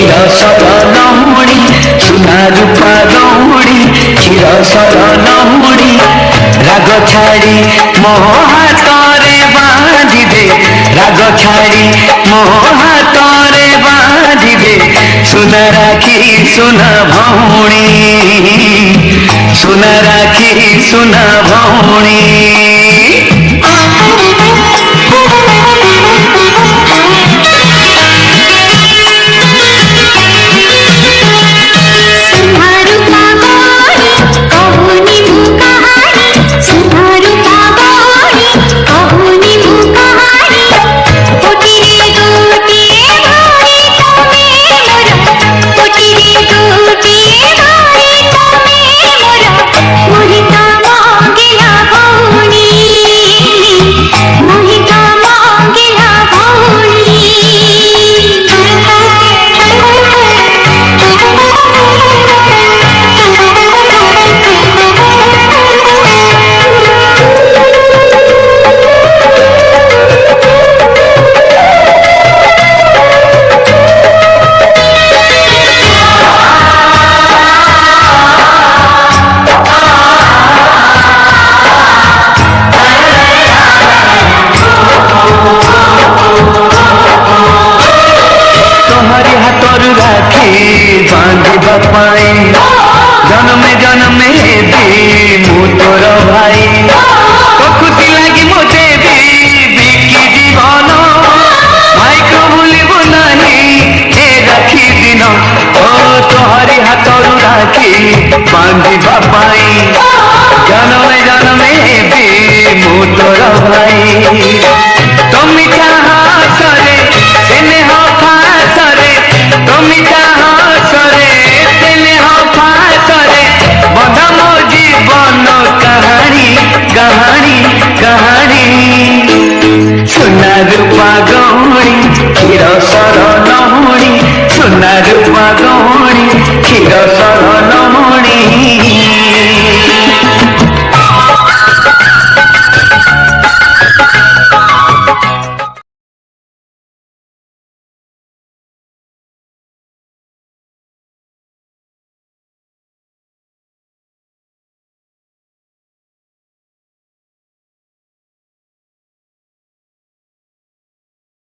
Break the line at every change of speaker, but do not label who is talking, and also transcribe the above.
क्षीर sir लहुणी सुना रूपा गौणी क्षीर sir लहुणी राग छाड़ी मो हाथ रे बांधी दे राग छाड़ी मो हाथ रे बांधी दे सुना राखी सुना भौणी सुना राखी सुना भौणी जन्मे जन्मे दी मु तोर भाई तो खुशी लगी मुझे भी बिकी जीवन भाई को भूलबू नहीं ए राखी दिन ओ तोहरी हाथरू राखी बांधिबा पाई जन्मे जन्मे दी मु तोर भाई तो मिठा हासरे स्नेह फासरे तो मिठा हासरे बंधा मो जीवन कहानी कहानी कहानी सुना रूपा गौणी क्षीर सर लहुणी सुना रूपा गौणी क्षीर सर